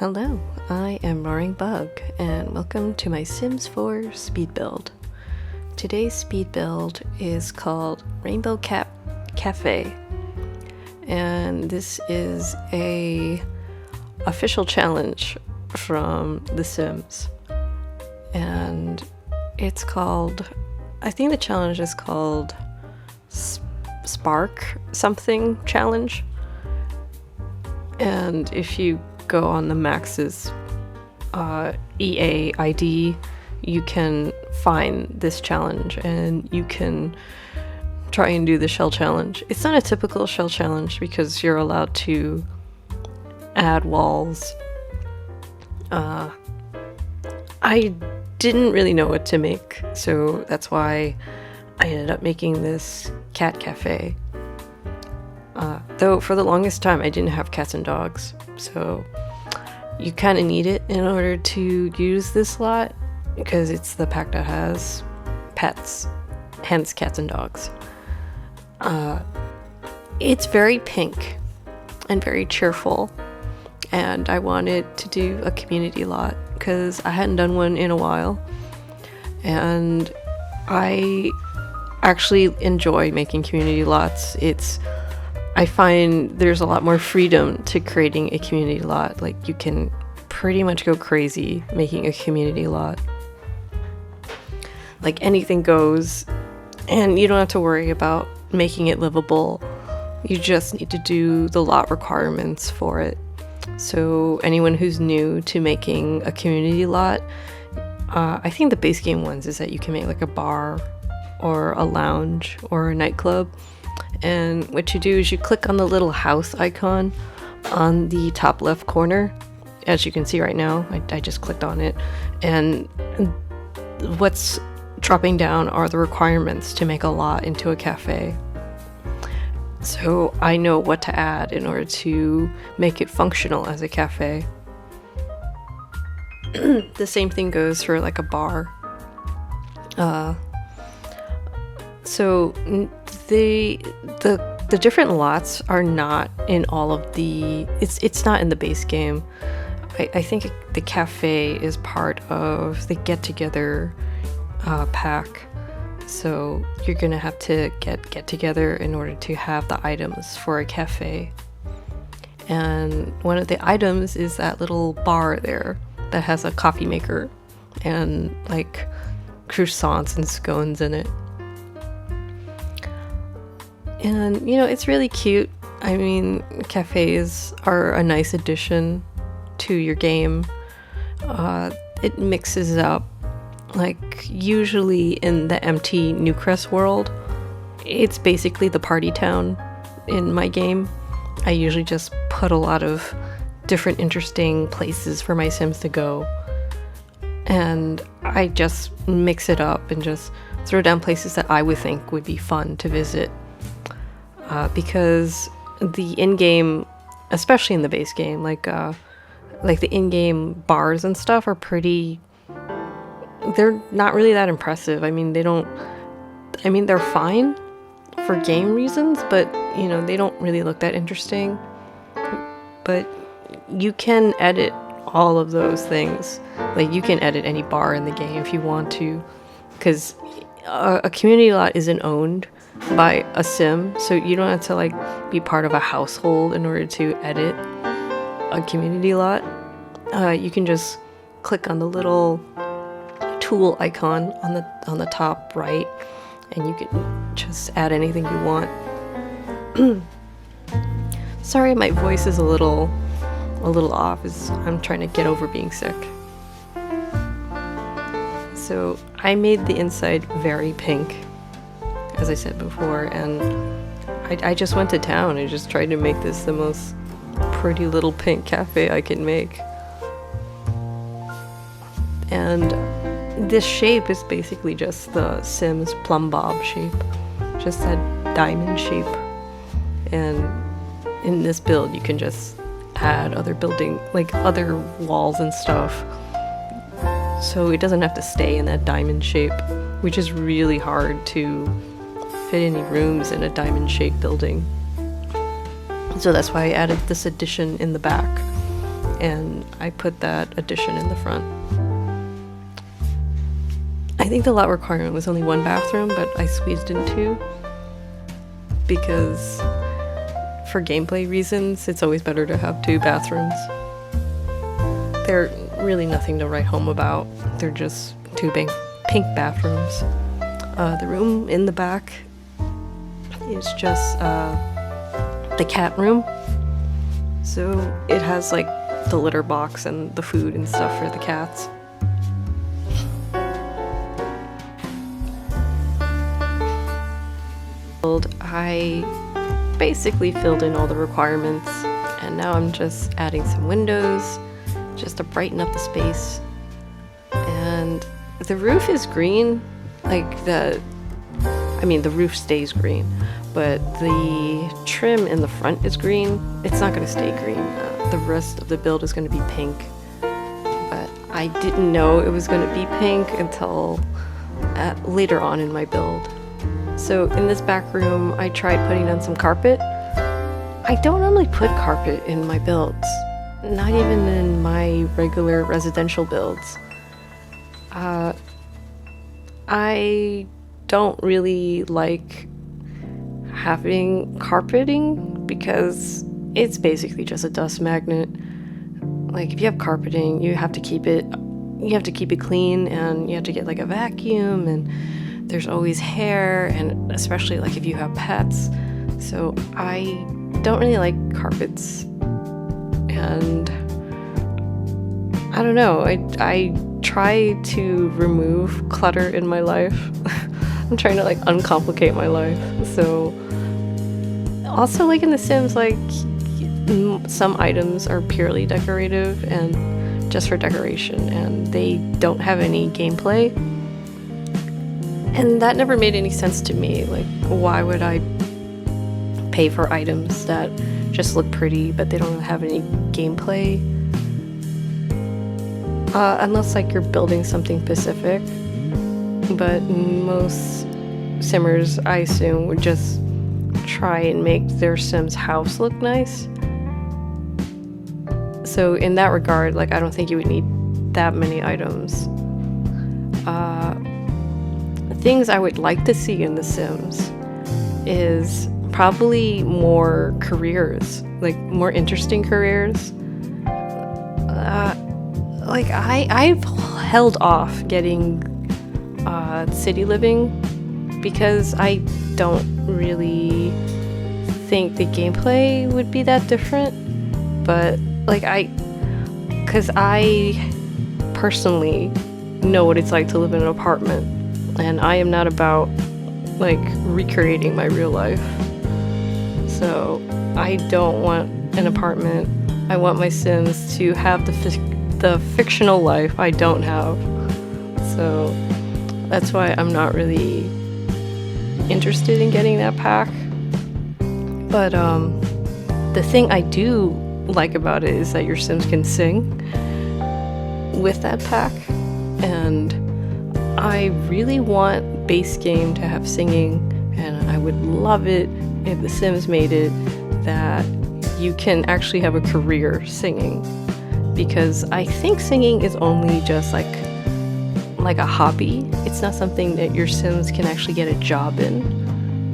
Hello, I am roaringbug, and welcome to my Sims 4 speed build. Today's speed build is called Rainbow Café, and this is a official challenge from The Sims. And it's called, I think the challenge is called Spark something challenge. And if you go on the Max's EA ID, you can find this challenge and you can try and do the shell challenge. It's not a typical shell challenge because you're allowed to add walls. I didn't really know what to make, so that's why I ended up making this cat cafe. Though for the longest time I didn't have cats and dogs, so you kind of need it in order to use this lot because it's the pack that has pets, hence cats and dogs. It's very pink and very cheerful, and I wanted to do a community lot because I hadn't done one in a while, and I actually enjoy making community lots. I find there's a lot more freedom to creating a community lot. Like, you can pretty much go crazy making a community lot. Like, anything goes, and you don't have to worry about making it livable. You just need to do the lot requirements for it. So anyone who's new to making a community lot, I think the base game ones is that you can make like a bar or a lounge or a nightclub. And what you do is you click on the little house icon on the top left corner. As you can see right now, I just clicked on it. And what's dropping down are the requirements to make a lot into a cafe. So I know what to add in order to make it functional as a cafe. The same thing goes for like a bar. So the different lots are not in all of the, it's not in the base game. I think the cafe is part of the get together pack. So you're gonna have to get together in order to have the items for a cafe. And one of the items is that little bar there that has a coffee maker and like croissants and scones in it. And, you know, it's really cute. I mean, cafes are a nice addition to your game. It mixes up, like, usually in the empty Newcrest world, it's basically the party town in my game. I usually just put a lot of different interesting places for my Sims to go. And I just mix it up and just throw down places that I would think would be fun to visit. Because the in-game, especially in the base game, like the in-game bars and stuff are they're not really that impressive. I mean, they're fine for game reasons, but, you know, they don't really look that interesting. But you can edit all of those things. Like, you can edit any bar in the game if you want to, because a community lot isn't owned by a sim, so you don't have to like be part of a household in order to edit a community lot. You can just click on the little tool icon on the top right, and you can just add anything you want. Sorry, my voice is a little off as I'm trying to get over being sick. So I made the inside very pink, as I said before, and I just went to town and just tried to make this the most pretty little pink cafe I can make. And this shape is basically just the Sims plumb bob shape, just that diamond shape. And in this build you can just add other other walls and stuff, so it doesn't have to stay in that diamond shape, which is really hard to fit any rooms in a diamond-shaped building. So that's why I added this addition in the back. and I put that addition in the front. I think the lot requirement was only 1 bathroom, but I squeezed in 2 because for gameplay reasons, it's always better to have 2 bathrooms. They're really nothing to write home about. They're just 2 pink bathrooms. The room in the back is just the cat room. So it has like the litter box and the food and stuff for the cats. I basically filled in all the requirements, and now I'm just adding some windows just to brighten up the space. And the roof is green, like the roof stays green, but the trim in the front is green. It's not going to stay green. The rest of the build is going to be pink, but I didn't know it was going to be pink until later on in my build. So in this back room, I tried putting on some carpet. I don't normally put carpet in my builds, not even in my regular residential builds. I don't really like having carpeting because it's basically just a dust magnet. Like if you have carpeting, you have to keep it clean, and you have to get like a vacuum, and there's always hair, and especially like if you have pets. So I don't really like carpets, and I don't know, I try to remove clutter in my life. I'm trying to like uncomplicate my life. So also, like in The Sims, like some items are purely decorative and just for decoration, and they don't have any gameplay. And that never made any sense to me. Like, why would I pay for items that just look pretty but they don't have any gameplay? Unless like you're building something specific. But most Simmers, I assume, would just try and make their Sims house look nice. So in that regard, like, I don't think you would need that many items. Things I would like to see in The Sims is probably more careers, like more interesting careers. Like I've held off getting city living because I don't really think the gameplay would be that different. But like because I personally know what it's like to live in an apartment, and I am not about like recreating my real life. So I don't want an apartment. I want my Sims to have the fictional life I don't have. So that's why I'm not really interested in getting that pack. But the thing I do like about it is that your Sims can sing with that pack, and I really want base game to have singing, and I would love it if The Sims made it that you can actually have a career singing, because I think singing is only just like a hobby. It's not something that your Sims can actually get a job in,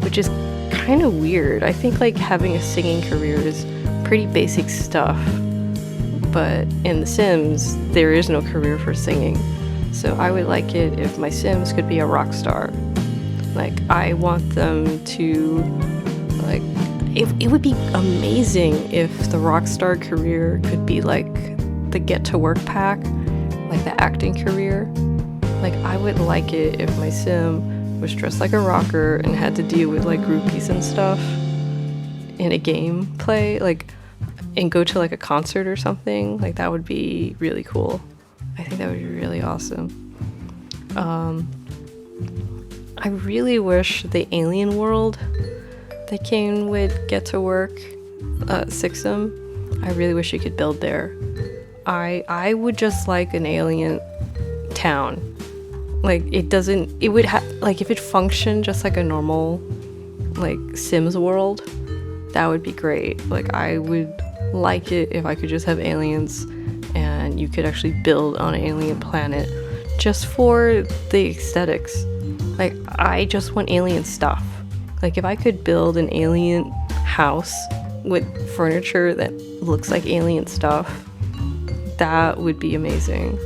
which is kind of weird. I think like having a singing career is pretty basic stuff, but in The Sims there is no career for singing. So I would like it if my Sims could be a rock star. Like, I want them to, like, it would be amazing if the rock star career could be like the get to work pack, like the acting career. Like, I would like it if my Sim was dressed like a rocker and had to deal with like groupies and stuff in a game play, like, and go to like a concert or something. Like, that would be really cool. I think that would be really awesome. I really wish the alien world that came with Get to Work, Sixum, I really wish you could build there. I would just like an alien town. Like, it would have, like, if it functioned just like a normal, like, Sims world, that would be great. Like, I would like it if I could just have aliens and you could actually build on an alien planet just for the aesthetics. Like, I just want alien stuff. Like, if I could build an alien house with furniture that looks like alien stuff, that would be amazing.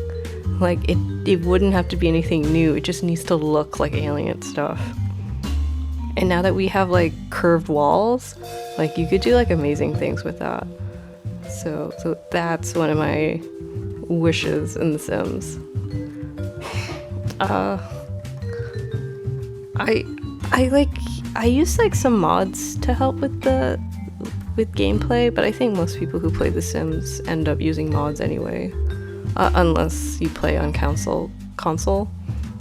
Like, it wouldn't have to be anything new, it just needs to look like alien stuff. And now that we have like curved walls, like you could do like amazing things with that. So that's one of my wishes in The Sims. I use like some mods to help with gameplay, but I think most people who play The Sims end up using mods anyway, unless you play on console,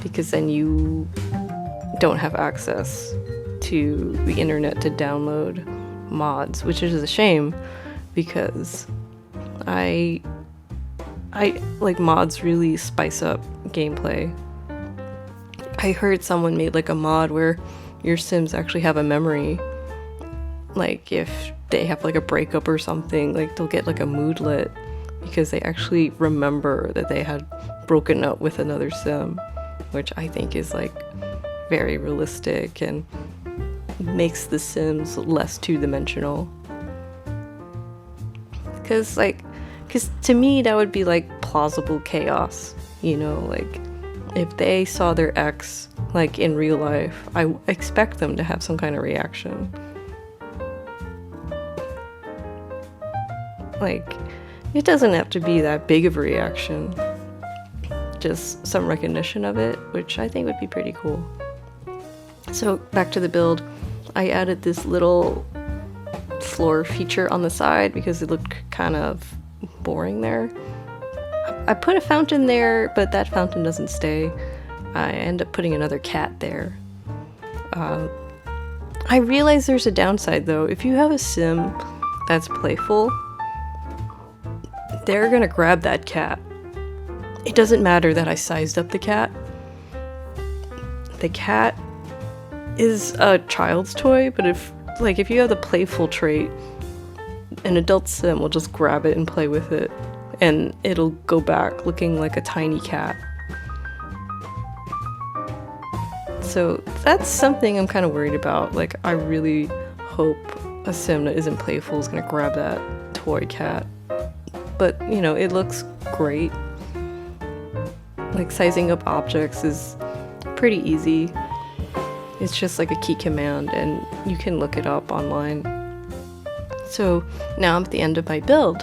because then you don't have access to the internet to download mods, which is a shame because I like mods really spice up gameplay. I heard someone made like a mod where your Sims actually have a memory. Like if they have like a breakup or something, like they'll get like a moodlet because they actually remember that they had broken up with another Sim, which I think is like very realistic and makes the Sims less two-dimensional. Because to me that would be like plausible chaos, you know, like if they saw their ex like in real life, I expect them to have some kind of reaction. Like, it doesn't have to be that big of a reaction, just some recognition of it, which I think would be pretty cool. So back to the build, I added this little floor feature on the side because it looked kind of boring there. I put a fountain there, but that fountain doesn't stay. I end up putting another cat there. I realize there's a downside though. If you have a Sim that's playful, they're gonna grab that cat. It doesn't matter that I sized up the cat. The cat is a child's toy, but if you have the playful trait, an adult Sim will just grab it and play with it, and it'll go back looking like a tiny cat. So that's something I'm kind of worried about. Like, I really hope a Sim that isn't playful is gonna grab that toy cat. But, you know, it looks great. Like, sizing up objects is pretty easy. It's just like a key command and you can look it up online. So now I'm at the end of my build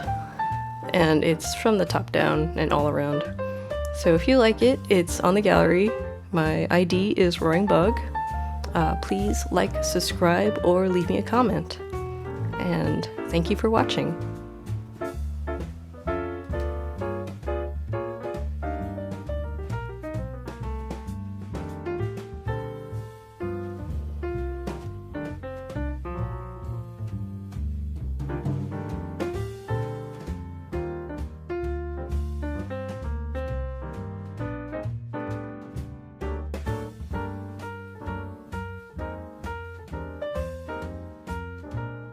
and it's from the top down and all around. So if you like it, it's on the gallery. My ID is roaringbug. Please like, subscribe, or leave me a comment. And thank you for watching.